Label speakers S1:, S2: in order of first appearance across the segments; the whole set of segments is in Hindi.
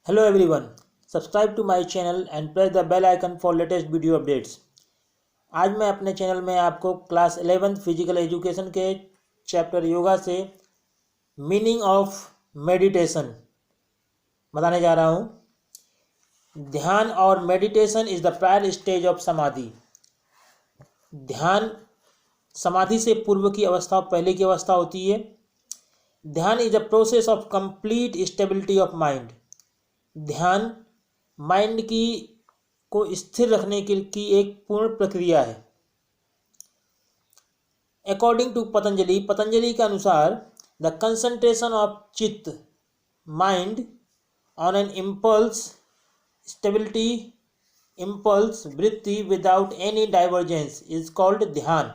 S1: Hello everyone, subscribe to my channel and press the bell icon for latest video updates। आज मैं अपने चैनल में आपको क्लास 11th फिजिकल एजुकेशन के चैप्टर योगा से मीनिंग ऑफ मेडिटेशन बताने जा रहा हूँ। ध्यान और meditation is the prior stage of समाधि। ध्यान समाधि से पूर्व की अवस्था पहले की अवस्था होती है। ध्यान is a process of complete stability of mind. ध्यान माइंड को स्थिर रखने की एक पूर्ण प्रक्रिया है। अकॉर्डिंग टू पतंजलि के अनुसार the concentration of chitta mind on an impulse stability impulse vritti without any divergence is called dhyana.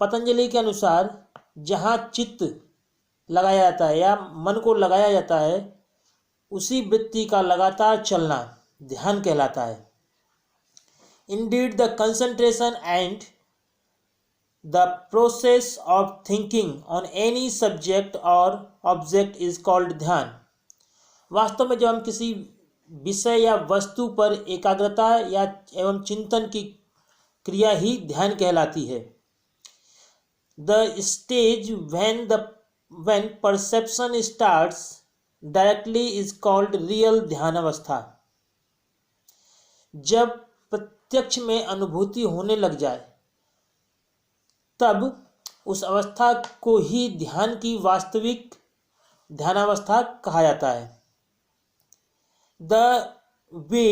S1: Patanjali के अनुसार जहाँ चित्त लगाया जाता है या मन को लगाया जाता है उसी वृत्ति का लगातार चलना ध्यान कहलाता है। Indeed the concentration and the process of thinking on any subject और ऑब्जेक्ट इज कॉल्ड ध्यान। वास्तव में जब हम किसी विषय या वस्तु पर एकाग्रता या एवं चिंतन की क्रिया ही ध्यान कहलाती है। The stage when perception starts directly is called real ध्यान अवस्था। जब प्रत्यक्ष में अनुभूति होने लग जाए तब उस अवस्था को ही ध्यान की वास्तविक ध्यानावस्था कहा जाता है। The way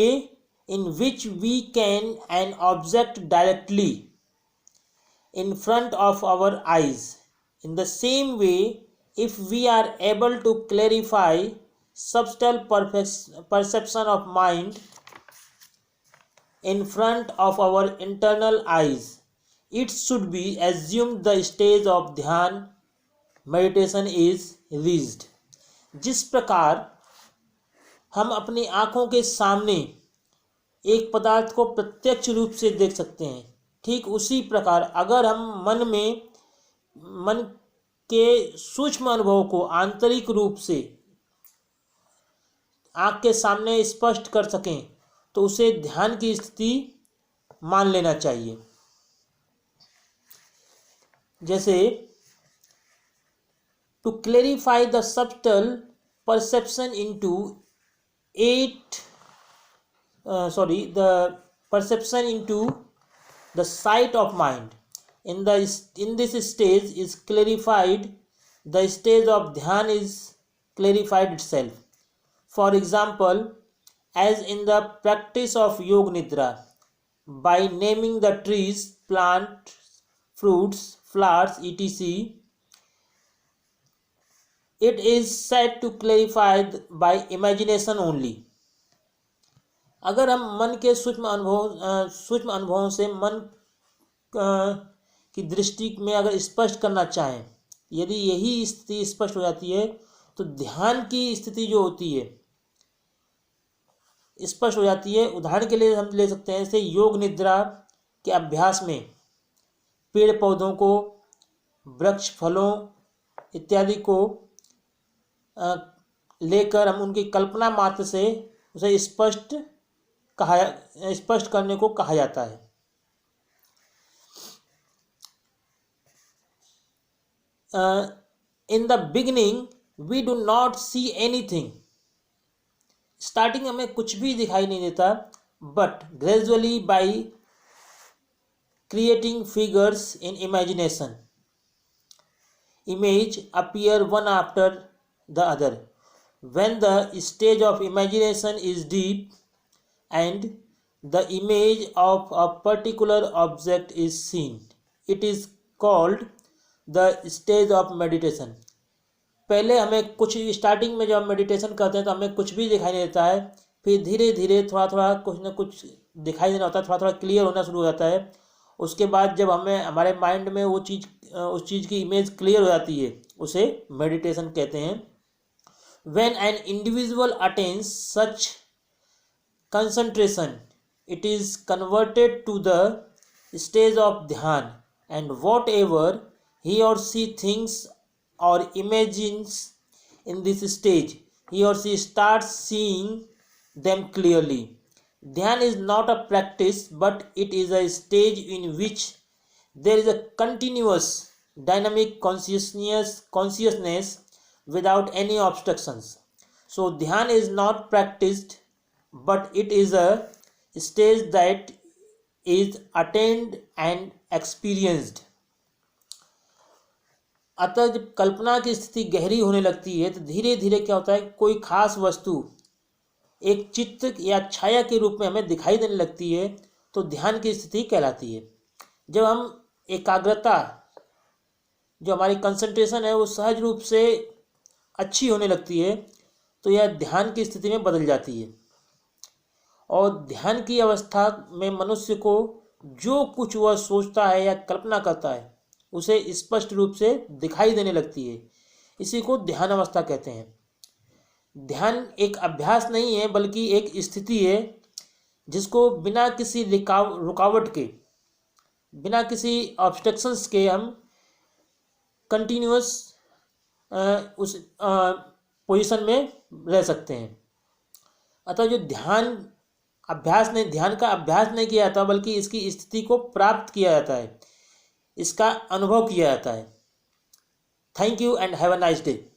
S1: in which we can an object directly in front of our eyes. In the same way, if we are able to clarify subtle perception of mind in front of our internal eyes, it should be assumed the stage of dhyan meditation is reached. जिस प्रकार हम अपनी आँखों के सामने एक पदार्थ को प्रत्यक्ष रूप से देख सकते हैं, ठीक उसी प्रकार अगर हम मन के सूक्ष्म अनुभव को आंतरिक रूप से आँख के सामने स्पष्ट कर सकें तो उसे ध्यान की स्थिति मान लेना चाहिए। जैसे to clarify the subtle perception into the sight of mind. In this stage is clarified, the stage of dhyan is clarified itself. For example, as in the practice of Yog Nidra, by naming the trees, plants, fruits, flowers, etc., it is said to clarify by imagination only. अगर हम मन के सूक्ष्म अनुभवों से मन की दृष्टि में अगर स्पष्ट करना चाहें, यदि यही स्थिति स्पष्ट हो जाती है तो ध्यान की स्थिति जो होती है स्पष्ट हो जाती है। उदाहरण के लिए हम ले सकते हैं, जैसे योग निद्रा के अभ्यास में पेड़ पौधों को, वृक्ष फलों इत्यादि को लेकर हम उनकी कल्पना मात्र से उसे स्पष्ट करने को कहा जाता है। In the beginning we do not see anything. Starting हमें कुछ भी दिखाई नहीं देता, but gradually by creating figures in imagination, image appear one after the other. When the stage of imagination is deep and the image of a particular object is seen, it is called the stage of meditation. पहले हमें कुछ स्टार्टिंग में जब हम मेडिटेशन करते हैं तो हमें कुछ भी दिखाई नहीं देता है, फिर धीरे धीरे थोड़ा थोड़ा कुछ ना कुछ दिखाई देना होता है, थोड़ा थोड़ा क्लियर होना शुरू हो जाता है। उसके बाद जब हमें हमारे माइंड में उस चीज़ की इमेज क्लियर हो जाती है, उसे मेडिटेशन कहते हैं। When an individual attains such concentration, it is converted to the stage of dhyan, and whatever he or she thinks or imagines in this stage he or she starts seeing them clearly. Dhyan is not a practice, but it is a stage in which there is a continuous dynamic consciousness without any obstructions. So dhyan is not practiced, but it is a stage that is attained and experienced. अतः जब कल्पना की स्थिति गहरी होने लगती है तो धीरे धीरे क्या होता है, कोई खास वस्तु एक चित्र या छाया के रूप में हमें दिखाई देने लगती है, तो ध्यान की स्थिति कहलाती है। जब हम एकाग्रता, जो हमारी कंसंट्रेशन है, वो सहज रूप से अच्छी होने लगती है, तो यह ध्यान की स्थिति में बदल जाती है। और ध्यान की अवस्था में मनुष्य को जो कुछ वह सोचता है या कल्पना करता है उसे स्पष्ट रूप से दिखाई देने लगती है। इसी को ध्यान अवस्था कहते हैं। ध्यान एक अभ्यास नहीं है, बल्कि एक स्थिति है जिसको बिना किसी रुकावट के, बिना किसी ऑब्स्ट्रक्शंस के हम कंटिन्यूअस उस पोजीशन में रह सकते हैं। अतः जो ध्यान का अभ्यास नहीं किया जाता, बल्कि इसकी स्थिति को प्राप्त किया जाता है, इसका अनुभव किया जाता है। Thank you and have a nice day.